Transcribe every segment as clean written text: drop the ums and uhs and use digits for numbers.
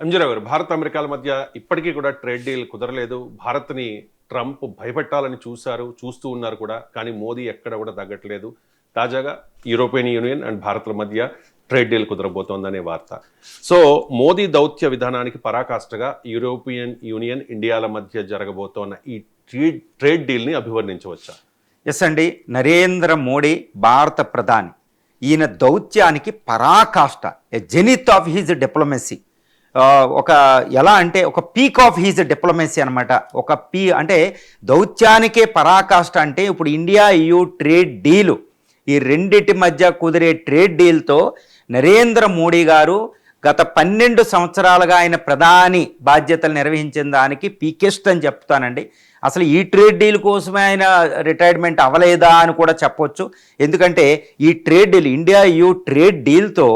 ఎంజీరావు గారు, భారత్ అమెరికాల మధ్య ఇప్పటికీ కూడా ట్రేడ్ డీల్ కుదరలేదు. భారత్ని ట్రంప్ భయపెట్టాలని చూస్తూ ఉన్నారు కూడా. కానీ మోదీ ఎక్కడ కూడా తగ్గట్లేదు. తాజాగా యూరోపియన్ యూనియన్ అండ్ భారత్ల మధ్య ట్రేడ్ డీల్ కుదరబోతోందనే వార్త. సో మోదీ దౌత్య విధానానికి పరాకాష్ఠగా యూరోపియన్ యూనియన్ ఇండియాల మధ్య జరగబోతోన్న ఈ ట్రేడ్ డీల్ని అభివర్ణించవచ్చా? ఎస్ అండి. నరేంద్ర మోడీ భారత ప్రధాని, ఈయన దౌత్యానికి పరాకాష్ఠ, ఏ జెనిత్ ఆఫ్ హీజ్ డిప్లొమసీ. ఒక ఎలా అంటే ఒక పీక్ ఆఫ్ హీజ్ డిప్లొమసీ అనమాట. ఒక అంటే దౌత్యానికే పరాకాష్ఠ. అంటే ఇప్పుడు ఇండియా EU ట్రేడ్ డీలు, ఈ రెండిటి మధ్య కుదిరే ట్రేడ్ డీల్తో నరేంద్ర మోడీ గారు గత 12 సంవత్సరాలుగా ఆయన ప్రధాని బాధ్యతలు నిర్వహించిన దానికి పీకెస్ట్ అని చెప్తానండి. అసలు ఈ ట్రేడ్ డీల్ కోసమే ఆయన రిటైర్మెంట్ అవ్వలేదా అని కూడా చెప్పొచ్చు. ఎందుకంటే ఈ trade deal, India EU trade డీల్తో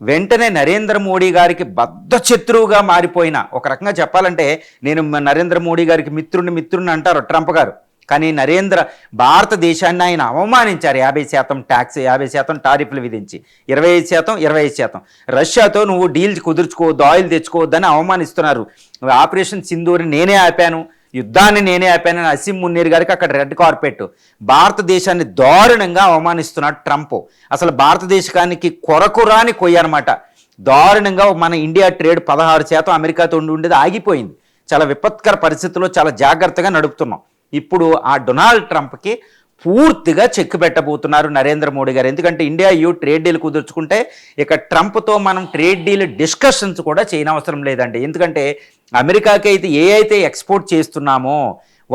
వెంటనే నరేంద్ర మోడీ గారికి బద్ధశత్రువుగా మారిపోయిన, ఒక రకంగా చెప్పాలంటే నేను నరేంద్ర మోడీ గారికి మిత్రుడిని అంటారు ట్రంప్ గారు. కానీ భారతదేశాన్ని ఆయన అవమానించారు. 50% ట్యాక్స్, 50% టారిఫ్లు విధించి 25%. రష్యాతో నువ్వు డీల్ కుదుర్చుకోవద్దు, ఆయిల్ తెచ్చుకోవద్దని అవమానిస్తున్నారు. ఆపరేషన్ సింధూర్ని నేనే ఆపాను, యుద్ధాన్ని నేనే ఆపానని అసీం మున్నీర్ గారికి అక్కడ రెడ్ కార్పెట్. భారతదేశాన్ని దారుణంగా అవమానిస్తున్నాడు ట్రంప్. అసలు భారతదేశానికి కొరకురాని కొయ్యనమాట. దారుణంగా మన ఇండియా ట్రేడ్ 16% అమెరికాతో ఉండేది ఆగిపోయింది. చాలా విపత్కర పరిస్థితుల్లో చాలా జాగ్రత్తగా నడుపుతున్నాం. ఇప్పుడు ఆ డొనాల్డ్ ట్రంప్కి పూర్తిగా చెక్ పెట్టబోతున్నారు నరేంద్ర మోడీ గారు. ఎందుకంటే ఇండియా EU ట్రేడ్ డీల్ కుదుర్చుకుంటే ఇక ట్రంప్తో మనం ట్రేడ్ డీల్ డిస్కషన్స్ కూడా చేయనవసరం లేదండి. ఎందుకంటే అమెరికాకి అయితే ఎక్స్పోర్ట్ చేస్తున్నామో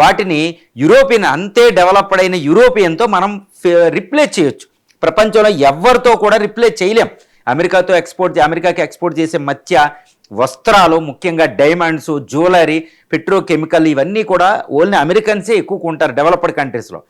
వాటిని యూరోపియన్, అంతే డెవలప్డ్ అయిన యూరోపియన్తో మనం రిప్లేస్ చేయొచ్చు. ప్రపంచంలో ఎవరితో కూడా రిప్లేస్ చేయలేం. అమెరికాకి ఎక్స్పోర్ట్ చేసే మత్స్య, వస్త్రాలు, ముఖ్యంగా డైమండ్స్, జ్యువెలరీ, పెట్రోకెమికల్, ఇవన్నీ కూడా ఓన్లీ అమెరికన్సే ఎక్కువ కొంటారు డెవలప్డ్ కంట్రీస్లో.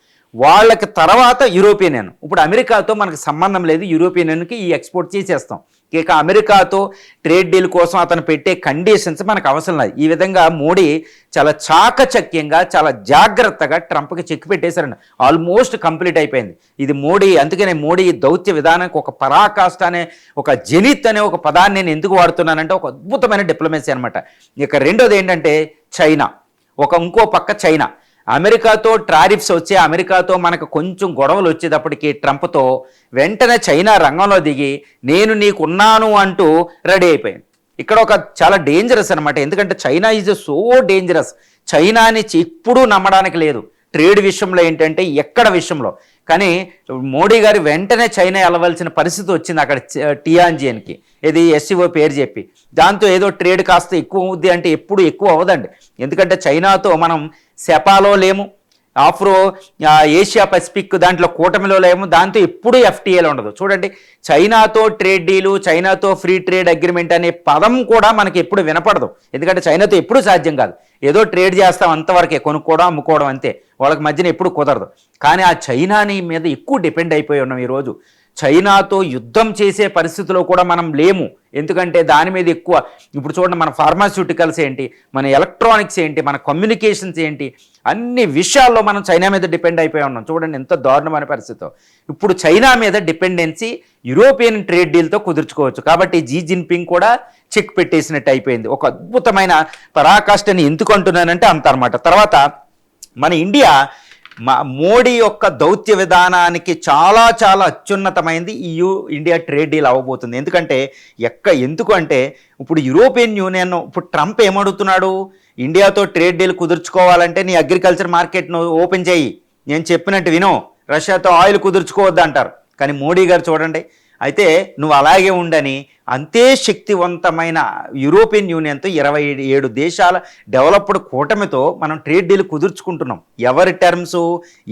వాళ్ళకి తర్వాత యూరోపియన్. ఇప్పుడు అమెరికాతో మనకు సంబంధం లేదు, యూరోపియన్కి ఈ ఎక్స్పోర్ట్ చేసేస్తాం. ఇక అమెరికాతో ట్రేడ్ డీల్ కోసం అతను పెట్టే కండిషన్స్ మనకు అవసరం లేదు. ఈ విధంగా మోడీ చాలా చాకచక్యంగా, చాలా జాగ్రత్తగా ట్రంప్కి చెక్ పెట్టేశారండి. ఆల్మోస్ట్ కంప్లీట్ అయిపోయింది ఇది మోడీ. అందుకనే మోడీ దౌత్య విధానానికి ఒక పరాకాష్ఠ అనే, ఒక జెనిత్ అనే ఒక పదాన్ని నేను ఎందుకు వాడుతున్నానంటే ఒక అద్భుతమైన డిప్లొమసీ అనమాట. ఇక రెండోది ఏంటంటే చైనా. ఇంకో పక్క చైనా, అమెరికాతో టారిఫ్స్ వచ్చే, అమెరికాతో మనకు కొంచెం గొడవలు వచ్చేటప్పటికి ట్రంప్తో వెంటనే చైనా రంగంలో దిగి నేను నీకున్నాను అంటూ రెడీ అయిపోయింది. ఇక్కడ ఒక చాలా డేంజరస్ అనమాట. ఎందుకంటే చైనా ఈజ్ సో డేంజరస్. చైనాని ఎప్పుడూ నమ్మడానికి లేదు ట్రేడ్ విషయంలో, ఏంటంటే ఎక్కడ విషయంలో. కానీ మోడీ గారు వెంటనే చైనా వెళ్ళవలసిన పరిస్థితి వచ్చింది అక్కడ టియాన్జియన్కి. ఇది SCO పేరు చెప్పి, దాంతో ఏదో ట్రేడ్ కాస్త ఎక్కువ అవుద్ది అంటే ఎప్పుడు ఎక్కువ అవ్వదండి. ఎందుకంటే చైనాతో మనం సెపాలో లేము, ఆఫ్రో ఏషియా పసిఫిక్ దాంట్లో కూటమిలో లేము, దాంతో ఎప్పుడు FTAలో ఉండదు. చూడండి, చైనాతో ట్రేడ్ డీలు, చైనాతో ఫ్రీ ట్రేడ్ అగ్రిమెంట్ అనే పదం కూడా మనకి ఎప్పుడు వినపడదు. ఎందుకంటే చైనాతో ఎప్పుడు సాధ్యం కాదు. ఏదో ట్రేడ్ చేస్తాం అంతవరకే, కొనుక్కోవడం అమ్ముకోవడం అంతే, వాళ్ళకి మధ్యన ఎప్పుడు కుదరదు. కానీ ఆ చైనాని మీద ఎక్కువ డిపెండ్ అయిపోయి ఉన్నాం ఈరోజు. చైనాతో యుద్ధం చేసే పరిస్థితిలో కూడా మనం లేము. ఎందుకంటే దాని మీద ఎక్కువ, ఇప్పుడు చూడండి, మన ఫార్మాస్యూటికల్స్ ఏంటి, మన ఎలక్ట్రానిక్స్ ఏంటి, మన కమ్యూనికేషన్స్ ఏంటి, అన్ని విషయాల్లో మనం చైనా మీద డిపెండ్ అయిపోయి ఉన్నాం. చూడండి ఎంత దారుణమైన పరిస్థితి. ఇప్పుడు చైనా మీద డిపెండెన్సీ యూరోపియన్ ట్రేడ్ డీల్తో కుదుర్చుకోవచ్చు. కాబట్టి జీ జిన్పింగ్ కూడా చెక్ పెట్టేసినట్టు అయిపోయింది. ఒక అద్భుతమైన పరాకాష్ఠని ఎందుకు అంటున్నానంటే అంత అనమాట. తర్వాత మన ఇండియా మోడీ యొక్క దౌత్య విధానానికి చాలా చాలా అత్యున్నతమైంది EU ఇండియా ట్రేడ్ డీల్ అవ్వబోతుంది. ఎందుకంటే ఎందుకంటే ఇప్పుడు యూరోపియన్ యూనియన్, ఇప్పుడు ట్రంప్ ఏమడుగుతున్నాడు, ఇండియాతో ట్రేడ్ డీల్ కుదుర్చుకోవాలంటే నీ అగ్రికల్చర్ మార్కెట్ను ఓపెన్ చేయి, నేను చెప్పినట్టు విను, రష్యాతో ఆయిల్ కుదుర్చుకోవద్దు అంటారు. కానీ మోడీ గారు చూడండి, అయితే నువ్వు అలాగే ఉండని అంతే శక్తివంతమైన యూరోపియన్ యూనియన్తో 27 దేశాల డెవలప్డ్ కూటమితో మనం ట్రేడ్ డీల్ కుదుర్చుకుంటున్నాం. ఎవరి టర్మ్స్?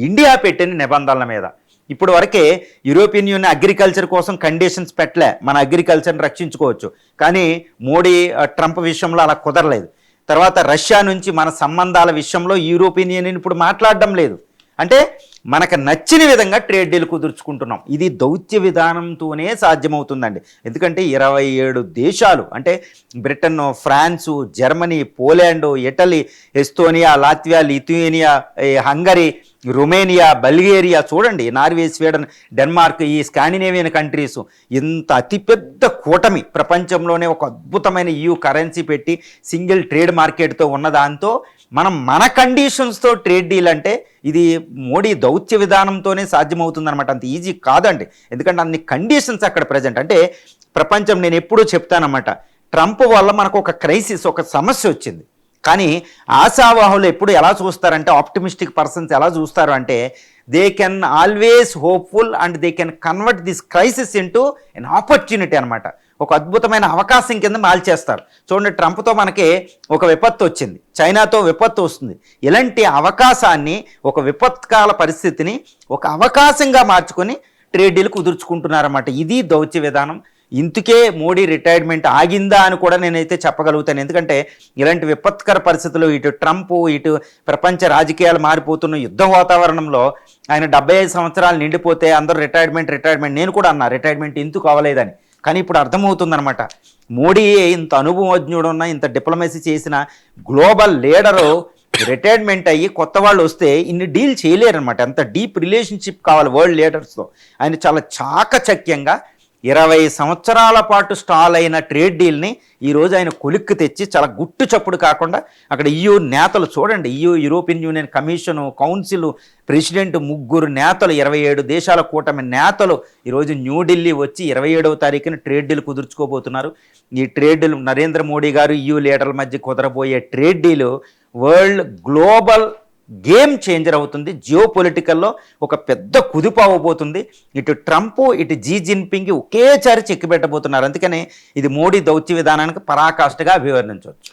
ఇండియా పెట్టిన నిబంధనల మీద. ఇప్పుడు వరకే యూరోపియన్ యూనియన్ అగ్రికల్చర్ కోసం కండిషన్స్ పెట్టలే, మన అగ్రికల్చర్ని రక్షించుకోవచ్చు. కానీ మోడీ ట్రంప్ విషయంలో అలా కుదరలేదు. తర్వాత రష్యా నుంచి మన సంబంధాల విషయంలో యూరోపియన్ యూనియన్ ఇప్పుడు మాట్లాడడం లేదు. అంటే మనకు నచ్చిన విధంగా ట్రేడ్ డీల్ కుదుర్చుకుంటున్నాం. ఇది దౌత్య విధానంతోనే సాధ్యమవుతుందండి. ఎందుకంటే 27 దేశాలు అంటే Britain, France, Germany, Poland, Italy, Estonia, Latvia, Lithuania, Hungary, Romania, Bulgaria, చూడండి నార్వే, స్వీడన్, డెన్మార్క్, ఈ స్కాండినేవియన్ కంట్రీస్, ఇంత అతిపెద్ద కూటమి ప్రపంచంలోనే ఒక అద్భుతమైన EU కరెన్సీ పెట్టి సింగిల్ ట్రేడ్ మార్కెట్తో ఉన్న దాంతో మనం మన కండిషన్స్తో ట్రేడ్ డీల్ అంటే ఇది మోడీ దౌత్య విధానంతోనే సాధ్యమవుతుందన్నమాట. అంత ఈజీ కాదండి. ఎందుకంటే అన్ని కండిషన్స్ అక్కడ ప్రజెంట్. అంటే ప్రపంచం, నేను ఎప్పుడూ చెప్తానన్నమాట, ట్రంప్ వల్ల మనకు ఒక క్రైసిస్, ఒక సమస్య వచ్చింది. కానీ ఆశావాహులు ఎప్పుడు ఎలా చూస్తారంటే, ఆప్టిమిస్టిక్ పర్సన్స్ ఎలా చూస్తారు అంటే, they can always hopeful and they can convert this crisis into an opportunity అనమాట. ఒక అద్భుతమైన అవకాశం కింద మార్చేస్తారు. చూడండి, ట్రంప్తో మనకి ఒక విపత్తు వచ్చింది, చైనాతో విపత్తు వస్తుంది. ఇలాంటి అవకాశాన్ని, ఒక విపత్కాల పరిస్థితిని ఒక అవకాశంగా మార్చుకొని ట్రేడ్ డీల్ కుదుర్చుకుంటున్నారన్నమాట. ఇది దౌత్య విధానం. ఇందుకే మోడీ రిటైర్మెంట్ ఆగిందా అని కూడా నేనైతే చెప్పగలుగుతాను. ఎందుకంటే ఇలాంటి విపత్కర పరిస్థితులు, ఇటు ట్రంప్, ఇటు ప్రపంచ రాజకీయాలు మారిపోతున్న యుద్ధ వాతావరణంలో ఆయన 75 సంవత్సరాలు నిండిపోతే అందరూ రిటైర్మెంట్, నేను కూడా అన్నా రిటైర్మెంట్ ఎందుకు అవ్వలేదని. కానీ ఇప్పుడు అర్థమవుతుందన్నమాట, మోడీ ఇంత అనుభవజ్ఞుడున్న, ఇంత డిప్లొమసీ చేసిన గ్లోబల్ లీడరు రిటైర్మెంట్ అయ్యి కొత్త వాళ్ళు వస్తే ఇన్ని డీల్ చేయలేరనమాట. ఎంత డీప్ రిలేషన్షిప్ కావాలి వరల్డ్ లీడర్స్తో. ఆయన చాలా చాకచక్యంగా 20 సంవత్సరాల పాటు స్టాల్ అయిన ట్రేడ్ డీల్ని ఈరోజు ఆయన కొలిక్కి తెచ్చి చాలా గుట్టు చప్పుడు కాకుండా అక్కడ EU నేతలు చూడండి, European union commission, council, president, ముగ్గురు నేతలు, 27 దేశాల కూటమి నేతలు ఈరోజు న్యూఢిల్లీ వచ్చి 27వ తారీఖున ట్రేడ్ డీల్ కుదుర్చుకోబోతున్నారు. ఈ ట్రేడ్ డీల్ నరేంద్ర మోడీ గారు EU లీడర్ల మధ్య కుదరబోయే trade deal world global game changer అవుతుంది. జియో పొలిటికల్లో ఒక పెద్ద కుదుపు అవ్వబోతుంది. ఇటు ట్రంప్, ఇటు జీ జిన్పింగ్ ఒకేసారి చెక్కి పెట్టబోతున్నారు. అందుకని ఇది మోడీ దౌత్య విధానానికి పరాకాష్ఠగా అభివర్ణించవచ్చు.